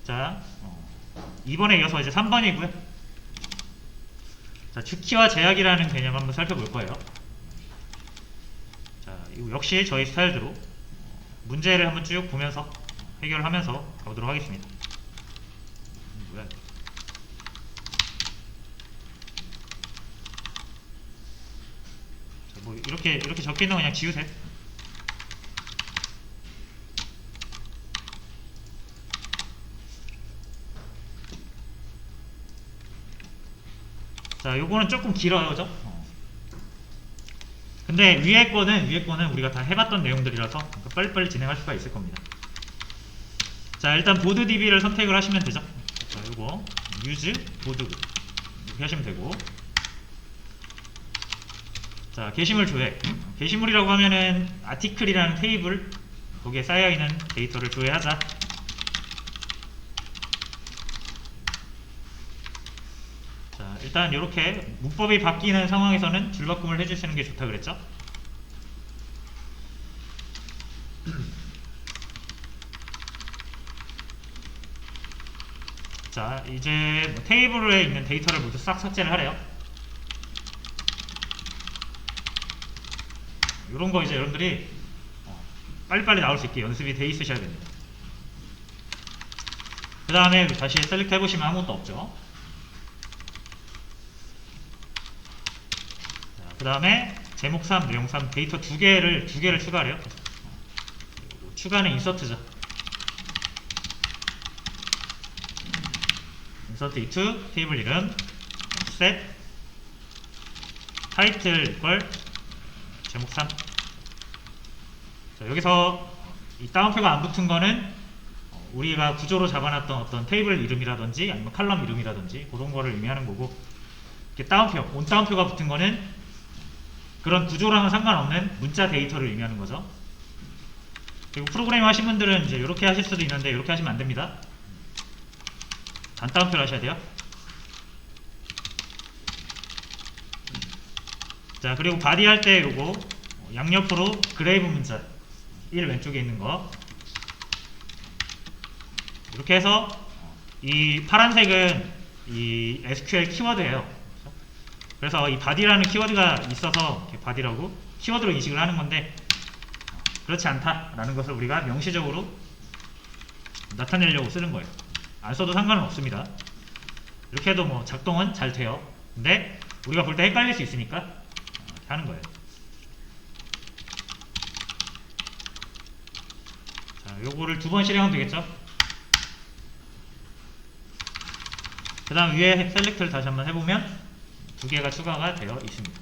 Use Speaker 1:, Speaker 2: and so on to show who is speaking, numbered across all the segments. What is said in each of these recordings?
Speaker 1: 자, 이번에 이어서 이제 3번이고요. 자, 주키와 제약이라는 개념 한번 살펴볼 거예요. 자, 이거 역시 저희 스타일대로 문제를 한번 쭉 보면서 해결하면서 가보도록 하겠습니다. 뭐야? 자, 뭐 이렇게 적혀 있는 거 그냥 지우세요. 자, 요거는 조금 길어요, 그죠? 근데 위에 거는 우리가 다 해봤던 내용들이라서 빨리빨리 진행할 수가 있을 겁니다. 자, 일단 보드 DB를 선택을 하시면 되죠. 자, 요거 use 보드 이렇게 하시면 되고, 자, 게시물 조회. 게시물이라고 하면은 아티클이라는 테이블, 거기에 쌓여있는 데이터를 조회하자. 자, 일단 이렇게 문법이 바뀌는 상황에서는 줄바꿈을 해주시는 게 좋다 그랬죠? 자, 이제 뭐 테이블에 있는 데이터를 모두 싹 삭제를 하래요. 이런 거 이제 여러분들이 빨리빨리 나올 수 있게 연습이 돼 있으셔야 됩니다. 그 다음에 다시 셀렉트 해보시면 아무것도 없죠. 그 다음에 제목 3, 내용 3, 데이터 두 개를 추가해요. 추가는 인서트죠. 인서트 into 테이블 이름 set 타이틀 걸 제목 3. 자, 여기서 이 따옴표가 안 붙은 거는 우리가 구조로 잡아놨던 어떤 테이블 이름이라든지 아니면 칼럼 이름이라든지 그런 거를 의미하는 거고, 이렇게 따옴표, 온 따옴표가 붙은 거는 그런 구조랑은 상관없는 문자 데이터를 의미하는 거죠. 그리고 프로그래밍 하신 분들은 이제 이렇게 하실 수도 있는데 이렇게 하시면 안 됩니다. 단따옴표를 하셔야 돼요. 자, 그리고 바디 할 때 요거 양옆으로 그레이브 문자 1 왼쪽에 있는 거 이렇게 해서 이 파란색은 이 SQL 키워드예요. 그래서 이 바디라는 키워드가 있어서 이렇게 바디라고 키워드로 인식을 하는 건데, 그렇지 않다라는 것을 우리가 명시적으로 나타내려고 쓰는 거예요. 안 써도 상관은 없습니다. 이렇게 해도 뭐 작동은 잘 돼요. 근데 우리가 볼 때 헷갈릴 수 있으니까 이렇게 하는 거예요. 자, 요거를 2번 실행하면 되겠죠? 그 다음 위에 셀렉트를 다시 한번 해보면 2개가 추가가 되어 있습니다.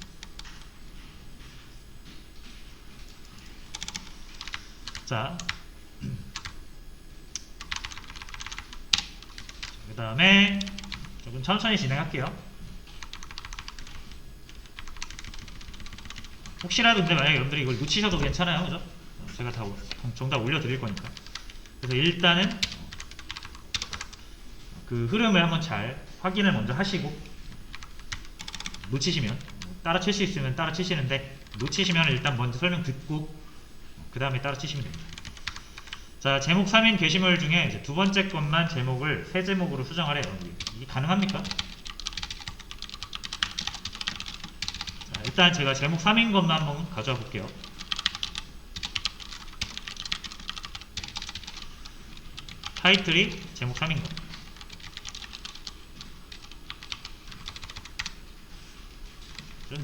Speaker 1: 자, 그 다음에 조금 천천히 진행할게요. 혹시라도 근데 만약에 여러분들이 이걸 놓치셔도 괜찮아요, 그죠? 제가 다 정답 올려드릴 거니까. 그래서 일단은 그 흐름을 한번 잘 확인을 먼저 하시고, 놓치시면 따라 칠 수 있으면 따라 치시는데, 놓치시면 일단 먼저 설명 듣고 그 다음에 따라 치시면 됩니다. 자, 제목 3인 게시물 중에 이제 두 번째 것만 제목을 새 제목으로 수정하래요. 이게 가능합니까? 자, 일단 제가 제목 3인 것만 한번 가져와 볼게요. 타이틀이 제목 3인 것.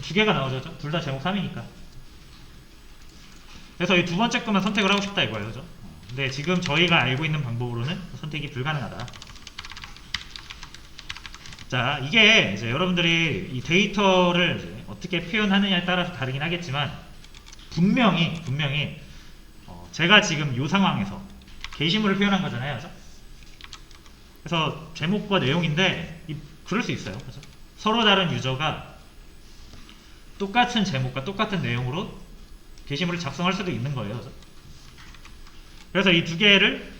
Speaker 1: 두 개가 나오죠. 둘 다 제목 3이니까. 그래서 이 두 번째 것만 선택을 하고 싶다 이거예요, 그죠? 근데 지금 저희가 알고 있는 방법으로는 선택이 불가능하다. 자, 이게 이제 여러분들이 이 데이터를 이제 어떻게 표현하느냐에 따라서 다르긴 하겠지만, 분명히 제가 지금 이 상황에서 게시물을 표현한 거잖아요, 그죠? 그래서 제목과 내용인데 그럴 수 있어요, 그죠? 서로 다른 유저가 똑같은 제목과 똑같은 내용으로 게시물을 작성할 수도 있는 거예요. 그래서 이 두 개를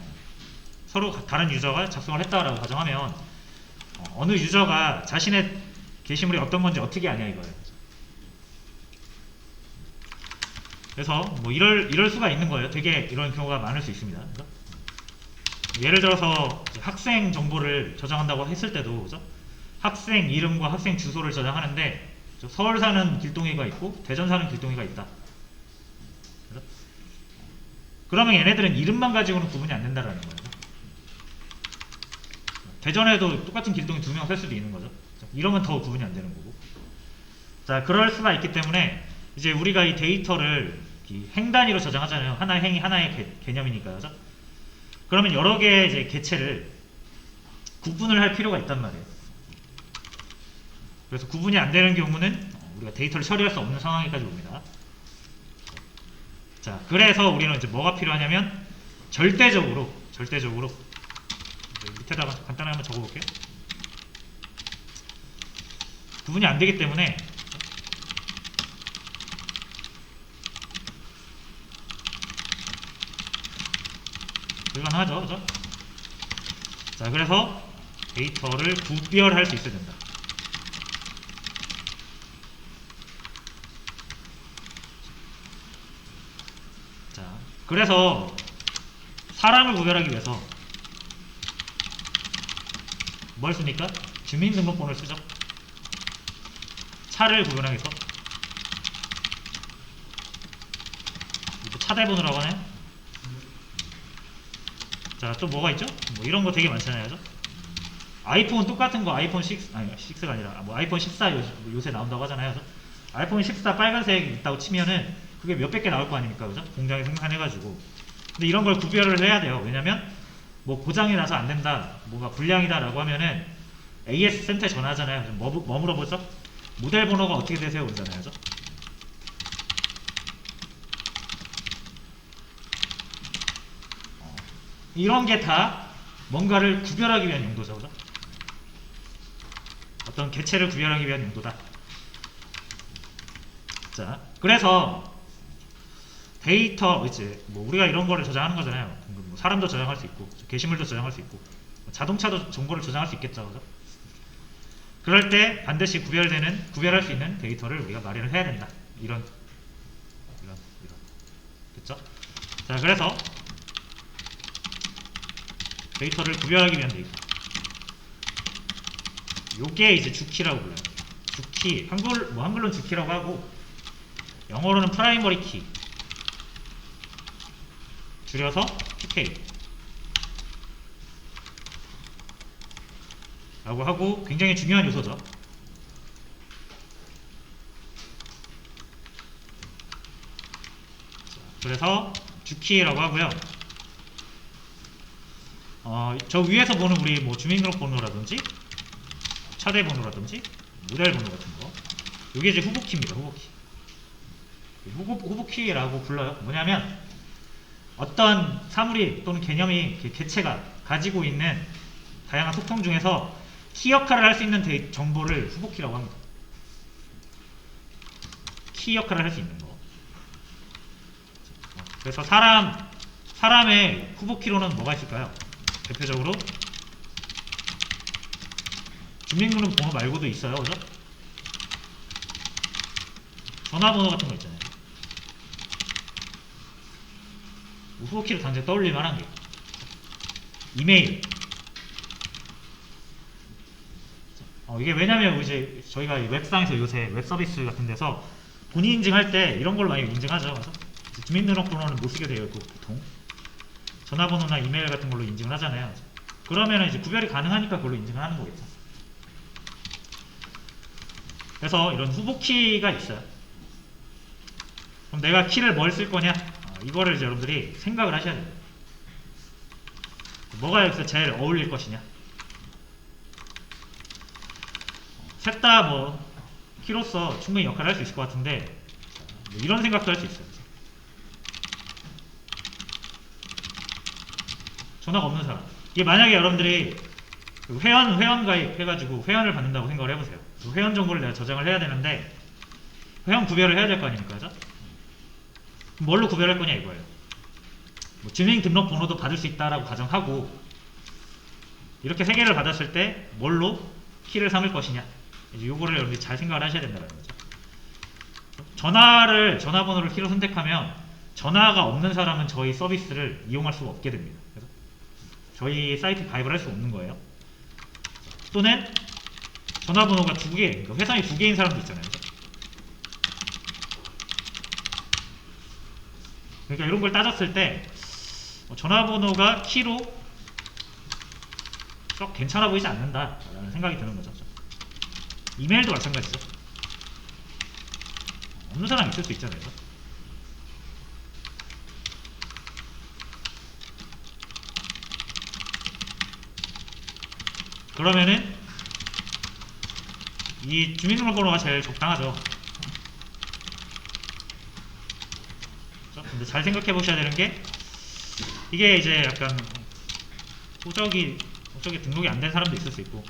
Speaker 1: 서로 다른 유저가 작성을 했다라고 가정하면 어느 유저가 자신의 게시물이 어떤 건지 어떻게 아냐 이거예요. 그래서 뭐 이럴 수가 있는 거예요. 되게 이런 경우가 많을 수 있습니다. 그래서 예를 들어서 학생 정보를 저장한다고 했을 때도 그죠? 학생 이름과 학생 주소를 저장하는데 서울 사는 길동이가 있고 대전 사는 길동이가 있다. 그죠? 그러면 얘네들은 이름만 가지고는 구분이 안 된다라는 거예요. 대전에도 똑같은 길동이 2명 살 수도 있는 거죠. 이러면 더 구분이 안 되는 거고. 자, 그럴 수가 있기 때문에 이제 우리가 이 데이터를 이 행 단위로 저장하잖아요. 하나의 행이 하나의 개념이니까요. 그죠? 그러면 여러 개의 이제 개체를 구분을 할 필요가 있단 말이에요. 그래서 구분이 안 되는 경우는 우리가 데이터를 처리할 수 없는 상황에까지 옵니다. 자, 그래서 우리는 이제 뭐가 필요하냐면 절대적으로 밑에다가 간단하게 한번 적어볼게요. 구분이 안 되기 때문에 불가능하죠, 그죠? 자, 그래서 데이터를 구별할 수 있어야 된다. 자, 그래서 사람을 구별하기 위해서 뭘 씁니까? 주민등록번호를 쓰죠. 차를 구별하기 위해서 차대번호라고 하나요? 자, 또 뭐가 있죠? 뭐 이런 거 되게 많잖아요, 그죠? 아이폰 똑같은 거 아이폰 6, 아니 6가 아니라 뭐 아이폰 14 요새 나온다고 하잖아요, 그죠? 아이폰 14 빨간색 있다고 치면은 그게 몇백 개 나올 거 아닙니까, 그죠? 공장에 생산해가지고. 근데 이런 걸 구별을 해야 돼요. 왜냐면 뭐 고장이 나서 안 된다, 뭐가 불량이다라고 하면은 AS 센터에 전화하잖아요. 뭐 물어보죠? 모델 번호가 어떻게 되세요? 그러잖아요, 그죠? 이런 게 다 뭔가를 구별하기 위한 용도죠, 그죠? 어떤 개체를 구별하기 위한 용도다. 자, 그래서 데이터 이제 뭐 우리가 이런 거를 저장하는 거잖아요. 뭐 사람도 저장할 수 있고, 게시물도 저장할 수 있고, 자동차도 정보를 저장할 수 있겠죠, 그죠? 그럴 때 반드시 구별할 수 있는 데이터를 우리가 마련을 해야 된다. 이런. 됐죠? 자, 그래서 데이터를 구별하기 위한 데이터. 요게 이제 주키라고 불러요. 주키, 한글로는 주키라고 하고, 영어로는 프라이머리 키. 줄여서 PK. 라고 하고, 굉장히 중요한 요소죠. 그래서 주키라고 하고요. 저 위에서 보는 우리 뭐 주민등록번호라든지 차대번호라든지 모델번호 같은 거, 이게 이제 후보키입니다. 후보키라고 불러요. 뭐냐면 어떤 사물이 또는 개념이 개체가 가지고 있는 다양한 소통 중에서 키 역할을 할 수 있는 정보를 후보키라고 합니다. 키 역할을 할 수 있는 거. 그래서 사람의 후보키로는 뭐가 있을까요? 대표적으로 주민등록번호 말고도 있어요, 그죠? 전화번호 같은 거 있잖아요. 후보키로 당장 떠올릴 만한 게 이메일. 이게 왜냐면 이제 저희가 웹상에서 요새 웹 서비스 같은 데서 본인 인증할 때 이런 걸로 많이 인증하죠. 그래서 주민등록번호는 못 쓰게 되어 있고 보통 전화번호나 이메일 같은 걸로 인증을 하잖아요. 그러면 이제 구별이 가능하니까 그걸로 인증을 하는 거겠죠. 그래서 이런 후보키가 있어요. 그럼 내가 키를 뭘 쓸 거냐? 이거를 이제 여러분들이 생각을 하셔야 돼요. 뭐가 여기서 제일 어울릴 것이냐? 셋 다 뭐 키로서 충분히 역할을 할 수 있을 것 같은데 뭐 이런 생각도 할 수 있어요. 전화가 없는 사람. 이게 만약에 여러분들이 회원 가입해가지고 회원을 받는다고 생각을 해보세요. 회원 정보를 내가 저장을 해야 되는데 회원 구별을 해야 될 거 아닙니까? 그죠? 뭘로 구별할 거냐 이거예요. 뭐 주민등록번호도 받을 수 있다라고 가정하고 이렇게 3개를 받았을 때 뭘로 키를 삼을 것이냐, 이제 요거를 여러분들이 잘 생각을 하셔야 된다는 거죠. 전화번호를 키로 선택하면 전화가 없는 사람은 저희 서비스를 이용할 수가 없게 됩니다. 그래서 저희 사이트 가입을 할 수 없는 거예요. 또는 전화번호가 두 개, 그러니까 회사에 두 개인 사람도 있잖아요. 그러니까 이런 걸 따졌을 때 전화번호가 키로 썩 괜찮아 보이지 않는다라는 생각이 드는 거죠. 이메일도 마찬가지죠. 없는 사람이 있을 수 있잖아요. 그러면은 이 주민등록번호가 제일 적당하죠. 근데 잘 생각해 보셔야 되는 게, 이게 이제 약간 호적이 등록이 안 된 사람도 있을 수 있고,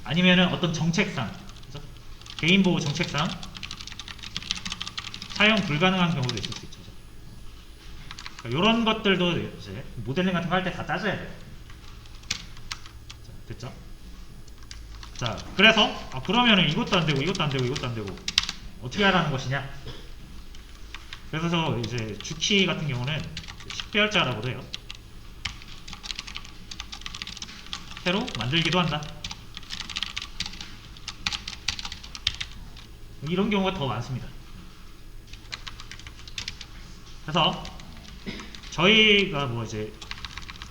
Speaker 1: 아니면은 어떤 정책상, 그죠? 개인보호 정책상 사용 불가능한 경우도 있을 수 있죠. 그러니까 이런 것들도 이제 모델링 같은 거 할 때 다 따져야 돼요. 자, 됐죠? 자, 그래서 그러면은 이것도 안 되고 이것도 안 되고 이것도 안 되고 어떻게 하라는 것이냐? 그래서 이제 주키 같은 경우는 식별자라고도 해요. 새로 만들기도 한다. 이런 경우가 더 많습니다. 그래서 저희가 뭐 이제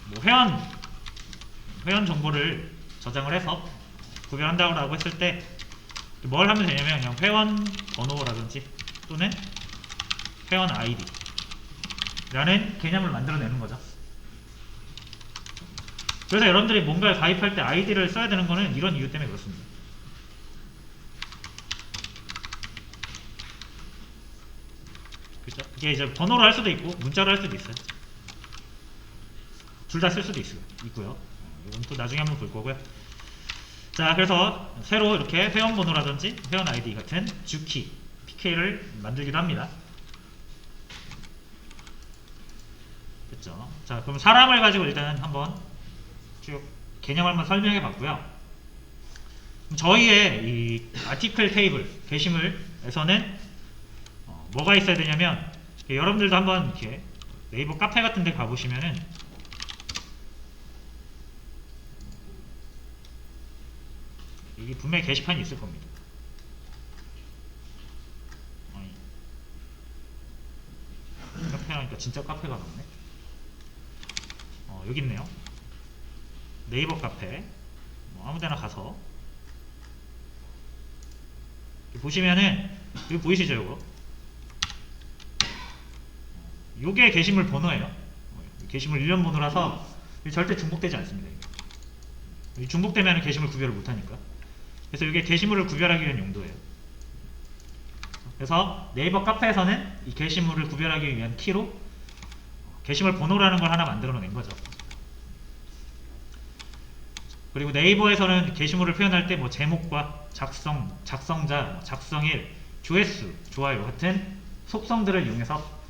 Speaker 1: 뭐 회원 정보를 저장을 해서 구별한다고 했을 때 뭘 하면 되냐면, 그냥 회원 번호라든지 또는 회원 아이디 라는 개념을 만들어내는 거죠. 그래서 여러분들이 뭔가를 가입할 때 아이디를 써야 되는 거는 이런 이유 때문에 그렇습니다. 그죠? 이게 이제 번호로 할 수도 있고 문자로 할 수도 있어요. 둘 다 쓸 수도 있고요. 이건 또 나중에 한번 볼 거고요. 자, 그래서 새로 이렇게 회원 번호라든지 회원 아이디 같은 주키, PK를 만들기도 합니다. 됐죠? 자, 그럼 사람을 가지고 일단 한번 쭉 개념을 한번 설명해 봤고요. 저희의 이 아티클 테이블 게시물에서는 뭐가 있어야 되냐면, 여러분들도 한번 이렇게 네이버 카페 같은 데 가보시면은 여기 분명히 게시판이 있을 겁니다. 카페라니까 진짜 카페가 나오네. 여기 있네요. 네이버 카페. 아무데나 가서 보시면은 여기 보이시죠, 요거? 요게 게시물 번호예요. 게시물 일련 번호라서 절대 중복되지 않습니다. 중복되면 게시물 구별을 못하니까. 그래서 이게 게시물을 구별하기 위한 용도예요. 그래서 네이버 카페에서는 이 게시물을 구별하기 위한 키로 게시물 번호라는 걸 하나 만들어낸 거죠. 그리고 네이버에서는 게시물을 표현할 때 뭐 제목과 작성자, 작성일, 조회수, 좋아요 같은 속성들을 이용해서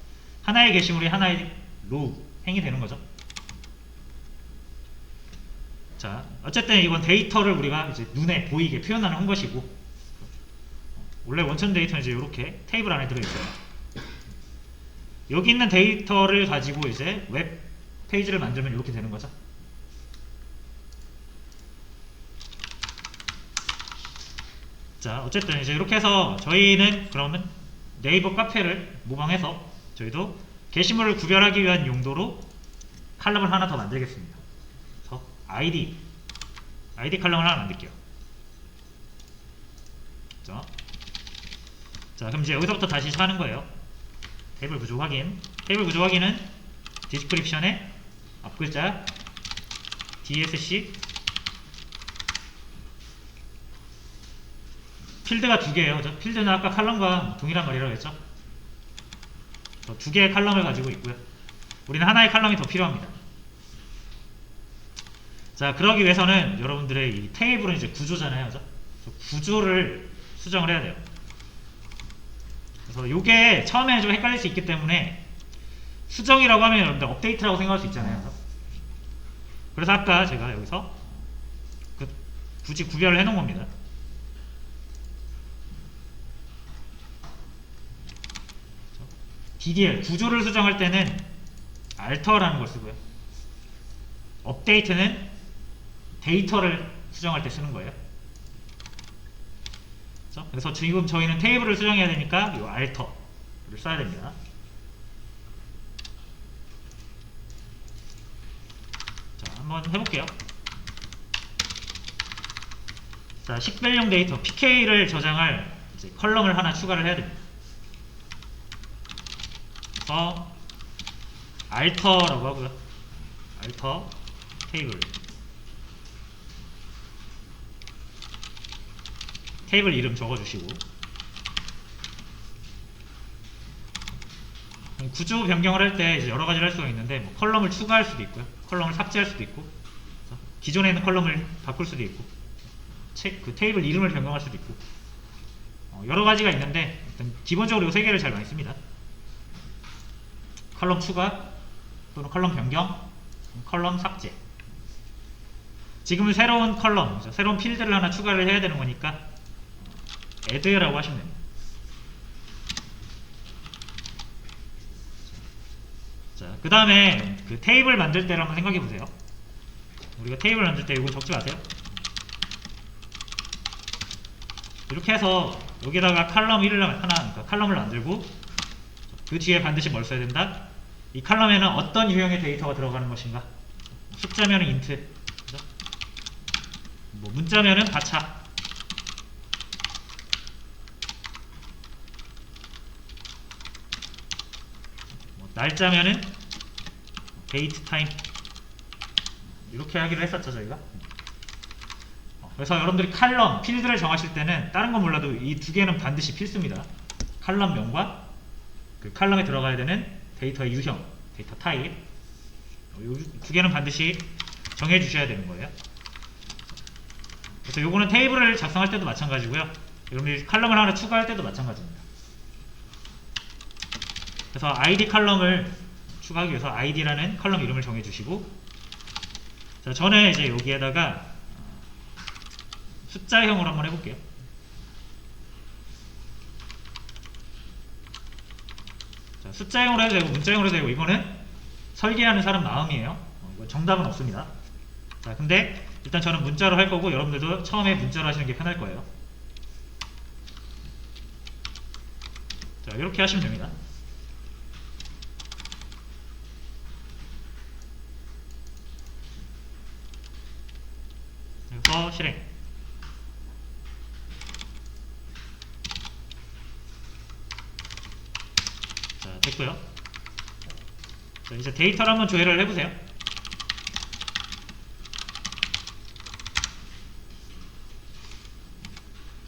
Speaker 1: 하나의 게시물이 하나의 로우, 행이 되는 거죠. 자, 어쨌든 이건 데이터를 우리가 이제 눈에 보이게 표현하는 것이고, 원래 원천 데이터는 이제 이렇게 테이블 안에 들어있어요. 여기 있는 데이터를 가지고 이제 웹 페이지를 만들면 이렇게 되는 거죠. 자, 어쨌든 이제 이렇게 해서 저희는 그러면 네이버 카페를 모방해서 저희도 게시물을 구별하기 위한 용도로 칼럼을 하나 더 만들겠습니다. 그래서 아이디 칼럼을 하나 만들게요. 그렇죠? 자, 그럼 이제 여기서부터 다시 하는 거예요. 테이블 구조 확인. 테이블 구조 확인은 디스크립션에 앞글자 DSC 필드가 두 개예요. 그죠? 필드는 아까 칼럼과 동일한 말이라고 했죠. 두 개의 칼럼을 가지고 있고요. 우리는 하나의 칼럼이 더 필요합니다. 자, 그러기 위해서는 여러분들의 이 테이블은 이제 구조잖아요. 그죠? 구조를 수정을 해야 돼요. 그래서 이게 처음에 좀 헷갈릴 수 있기 때문에 수정이라고 하면 여러분들 업데이트라고 생각할 수 있잖아요. 그래서 아까 제가 여기서 굳이 구별을 해놓은 겁니다. DDL 구조를 수정할 때는 alter라는 걸 쓰고요. update는 데이터를 수정할 때 쓰는 거예요. 그래서 지금 저희는 테이블을 수정해야 되니까 이 alter를 써야 됩니다. 자, 한번 해볼게요. 자, 식별용 데이터 pk를 저장할 이제 컬럼을 하나 추가를 해야 됩니다. 그래서 alter라고 하고요. alter 테이블 이름 적어주시고, 구조 변경을 할 때 여러 가지를 할 수가 있는데, 뭐 컬럼을 추가할 수도 있고요, 컬럼을 삭제할 수도 있고, 기존에 있는 컬럼을 바꿀 수도 있고, 그 테이블 이름을 변경할 수도 있고, 여러 가지가 있는데 일단 기본적으로 이 세 개를 잘 많이 씁니다. 컬럼 추가 또는 컬럼 변경, 컬럼 삭제. 지금은 새로운 컬럼, 새로운 필드를 하나 추가를 해야 되는 거니까 add라고 하시면 됩니다. 자, 그 다음에 그 테이블 만들 때를 한번 생각해 보세요. 우리가 테이블 만들 때 이거 적지 마세요. 이렇게 해서 여기다가 컬럼 1을 하나, 그러니까 컬럼을 만들고, 그 뒤에 반드시 뭘 써야 된다? 이 컬럼에는 어떤 유형의 데이터가 들어가는 것인가? 숫자면은 int, 그죠? 뭐 문자면은 가차, 뭐 날짜면은 date time, 이렇게 하기로 했었죠 저희가. 그래서 여러분들이 컬럼, 필드를 정하실 때는 다른 건 몰라도 이 두 개는 반드시 필수입니다. 컬럼명과 그 컬럼에 들어가야 되는 데이터의 유형, 데이터 타입, 이 두 개는 반드시 정해 주셔야 되는 거예요. 그래서 요거는 테이블을 작성할 때도 마찬가지고요, 여러분들이 컬럼을 하나 추가할 때도 마찬가지입니다. 그래서 id 컬럼을 추가하기 위해서 id라는 컬럼 이름을 정해 주시고, 자, 저는 이제 여기에다가 숫자형으로 한번 해볼게요. 자, 숫자형으로 해도 되고 문자형으로 해도 되고, 이거는 설계하는 사람 마음이에요. 이거 정답은 없습니다. 자, 근데 일단 저는 문자로 할 거고, 여러분들도 처음에 문자로 하시는 게 편할 거예요. 자, 이렇게 하시면 됩니다. 그래서 실행. 자, 됐고요. 자, 이제 데이터를 한번 조회를 해보세요.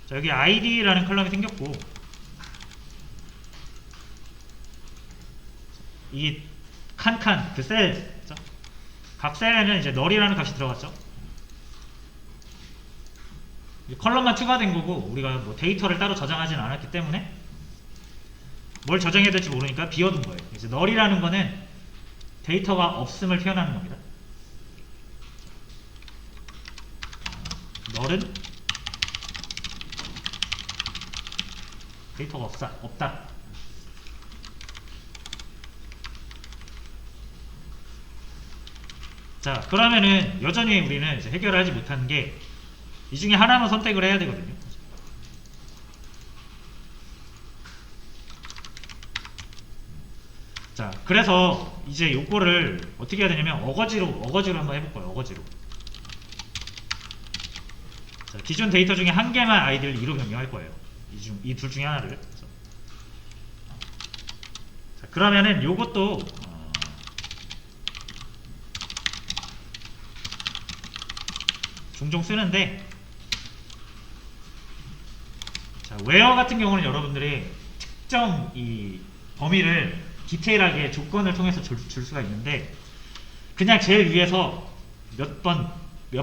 Speaker 1: 자, 여기 id라는 컬럼이 생겼고, 이 칸칸, 그 셀, 각 셀에는 이제 널이라는 값이 들어갔죠. 컬럼만 추가된 거고, 우리가 뭐 데이터를 따로 저장하지는 않았기 때문에 뭘 저장해야 될지 모르니까 비워둔 거예요. 이제 널이라는 거는 데이터가 없음을 표현하는 겁니다. 널은 데이터가 없다. 자, 그러면은 여전히 우리는 이제 해결을 하지 못하는 게, 이 중에 하나만 선택을 해야 되거든요. 자, 그래서 이제 요거를 어떻게 해야 되냐면 어거지로 한번 해볼 거예요. 어거지로. 자, 기존 데이터 중에 한 개만 아이디를 2로 변경할 거예요. 이 둘 중에 하나를. 자, 그러면은 요것도 종종 쓰는데, 자, where 같은 경우는 여러분들이 특정 이 범위를 디테일하게 조건을 통해서 줄 수가 있는데, 그냥 제일 위에서 몇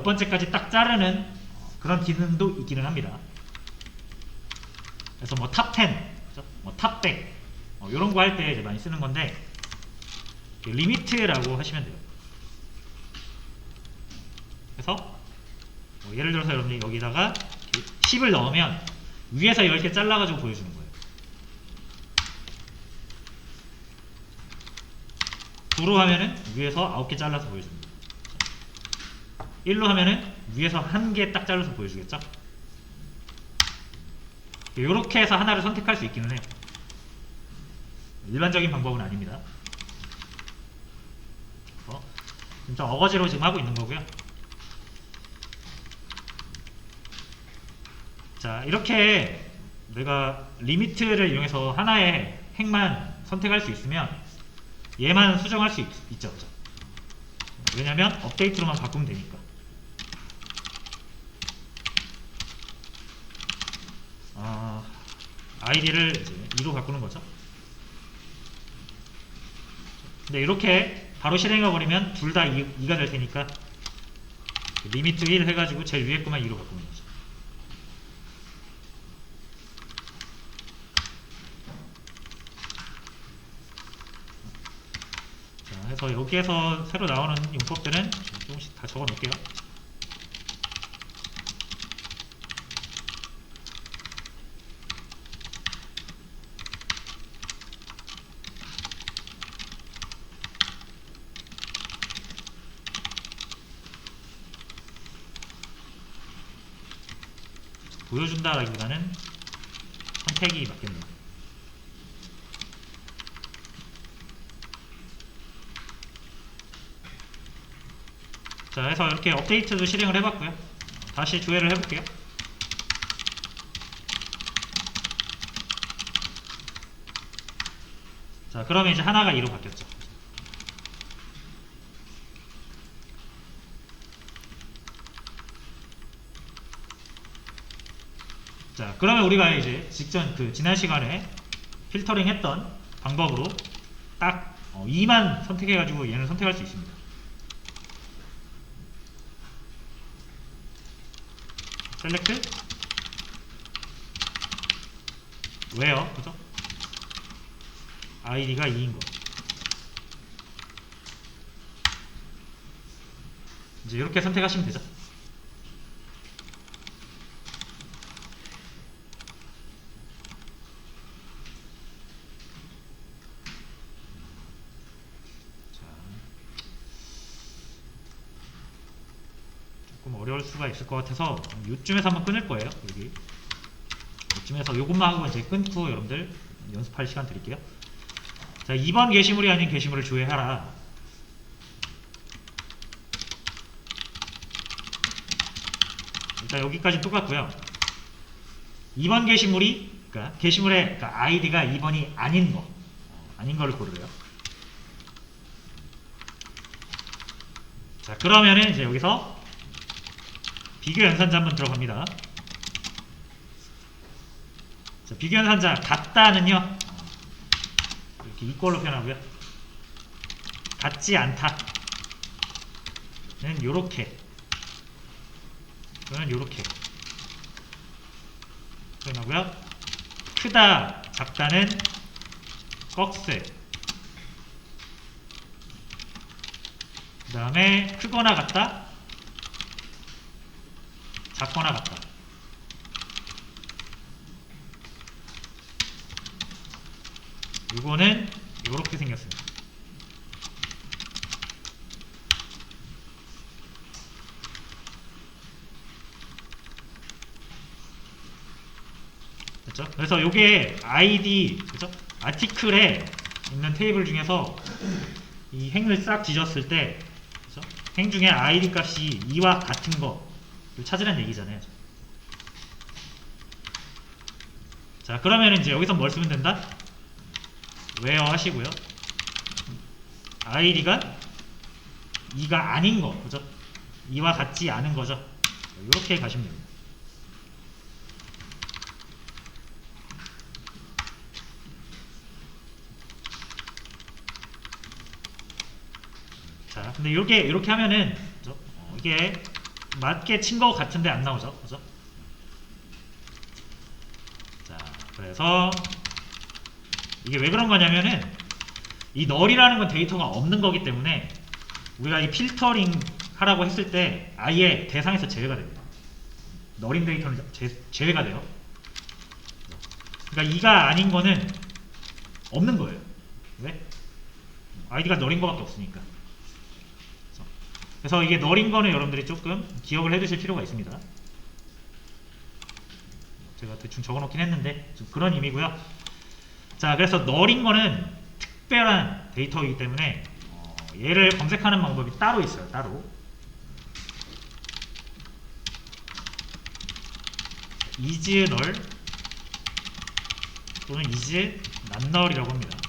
Speaker 1: 번째까지 딱 자르는 그런 기능도 있기는 합니다. 그래서 뭐 탑 10, 뭐 탑 100, 이런 거 할 때 이제 많이 쓰는 건데, 리미트라고 하시면 돼요. 그래서 뭐 예를 들어서 여러분이 여기다가 10을 넣으면 위에서 10개 잘라가지고 보여주는 거예요. 9로 하면은 위에서 9개 잘라서 보여줍니다. 1로 하면은 위에서 1개 딱 잘라서 보여주겠죠? 이렇게 해서 하나를 선택할 수 있기는 해요. 일반적인 방법은 아닙니다. 좀 어거지로 지금 하고 있는 거고요. 자, 이렇게 내가 리미트를 이용해서 하나의 행만 선택할 수 있으면 얘만 수정할 수 있죠. 그죠? 왜냐면 업데이트로만 바꾸면 되니까. 아이디를 이제 2로 바꾸는 거죠. 근데 이렇게 바로 실행해버리면 둘 다 2가 될 테니까 리미트 1 해가지고 제일 위에 거만 2로 바꾸는 거죠. 자, 해서 여기에서 새로 나오는 용법들은 조금씩 다 적어 놓을게요. 보여준다라기보다는 선택이 맞겠네요. 자, 해서 이렇게 업데이트도 실행을 해봤고요. 다시 조회를 해볼게요. 자, 그러면 이제 하나가 2로 바뀌었죠. 자, 그러면 우리가 이제 지난 시간에 필터링 했던 방법으로 딱 2만 선택해가지고 얘는 선택할 수 있습니다. 셀렉트 where, 그죠? id가 2인 거. 이제 이렇게 선택하시면 되죠. 어려울 수가 있을 것 같아서 요쯤에서 한번 끊을 거예요. 여기 요쯤에서 요것만 하고 이제 끊고 여러분들 연습할 시간 드릴게요. 자, 2번 게시물이 아닌 게시물을 조회하라. 일단 여기까지 똑같고요. 2번 게시물이 게시물의 아이디가 2번이 아닌 거를 고르래요. 자, 그러면은 이제 여기서 비교 연산자 한번 들어갑니다. 자, 비교 연산자 같다는요 이렇게 이꼴로 표현하고요. 같지 않다는 요렇게, 이거는 요렇게 표현하고요. 크다 작다는 꺽쇠, 그 다음에 크거나 같다 작거나 같다. 요거는 요렇게 생겼습니다. 됐죠? 그래서 요게 ID, 그죠? 아티클에 있는 테이블 중에서 이 행을 싹 뒤졌을 때, 그죠? 행 중에 ID 값이 2와 같은 거 찾으라는 얘기잖아요. 자, 그러면 이제 여기서 뭘 쓰면 된다? where 하시고요. id가 2가 아닌 거, 그죠? 2와 같지 않은 거죠. 이렇게 가시면 됩니다. 자, 근데 이렇게 하면은, 그죠? 이게 맞게 친 거 같은데 안 나오죠, 그죠? 자, 그래서 이게 왜 그런 거냐면은 이 널이라는 건 데이터가 없는 거기 때문에 우리가 이 필터링 하라고 했을 때 아예 대상에서 제외가 됩니다. 널인 데이터는 제외가 돼요. 그러니까 2가 아닌 거는 없는 거예요. 왜? 아이디가 널인 거밖에 없으니까. 그래서 이게 널인 거는 여러분들이 조금 기억을 해 두실 필요가 있습니다. 제가 대충 적어 놓긴 했는데 좀 그런 의미고요. 자, 그래서 널인 거는 특별한 데이터이기 때문에 얘를 검색하는 방법이 따로 있어요. 따로 is null 또는 is not null이라고 합니다.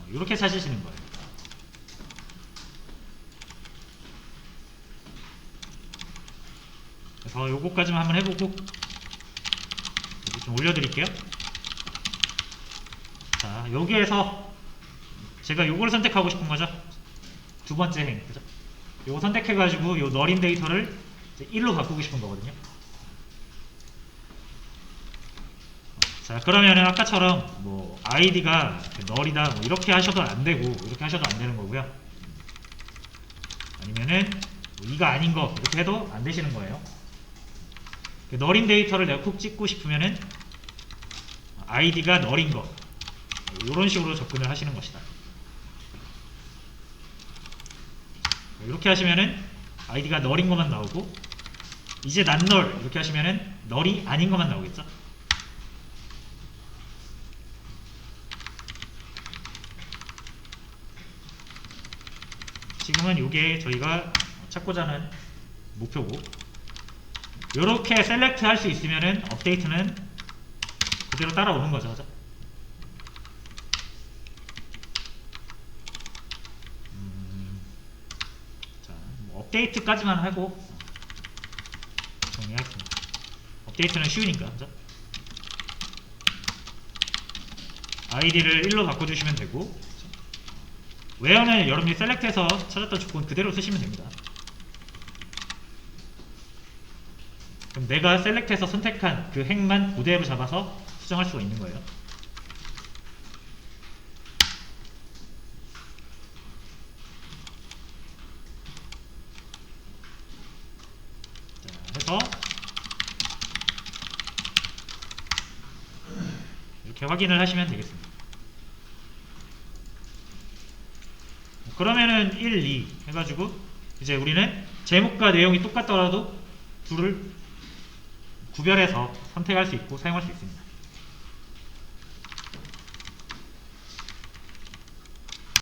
Speaker 1: 이렇게 찾으시는 거예요. 그래서 요거까지만 한번 해보고 여기 좀 올려드릴게요. 자, 여기에서 제가 요거를 선택하고 싶은 거죠. 두 번째 행, 그죠? 요거 선택해가지고 요 널인 데이터를 1로 바꾸고 싶은 거거든요. 자, 그러면은 아까처럼 뭐 아이디가 널이다 뭐 이렇게 하셔도 안 되고 이렇게 하셔도 안 되는 거고요. 아니면은 뭐 이가 아닌 거 이렇게 해도 안 되시는 거예요. 널인 데이터를 내가 콕 찍고 싶으면은 아이디가 널인 거 이런 식으로 접근을 하시는 것이다. 이렇게 하시면은 아이디가 널인 것만 나오고 이제 not null 이렇게 하시면은 널이 아닌 것만 나오겠죠. 지금은 이게 저희가 찾고자 하는 목표고, 이렇게 셀렉트 할 수 있으면은 업데이트는 그대로 따라오는 거죠. 자, 뭐 업데이트까지만 하고 정리하겠습니다. 업데이트는 쉬우니까, 그죠? 아이디를 1로 바꿔주시면 되고, 웨어는 여러분이 셀렉트해서 찾았던 조건 그대로 쓰시면 됩니다. 그럼 내가 셀렉트해서 선택한 그 행만 그대로 잡아서 수정할 수가 있는 거예요. 자, 해서 이렇게 확인을 하시면 되겠습니다. 그러면은 1, 2 해가지고 이제 우리는 제목과 내용이 똑같더라도 둘을 구별해서 선택할 수 있고 사용할 수 있습니다.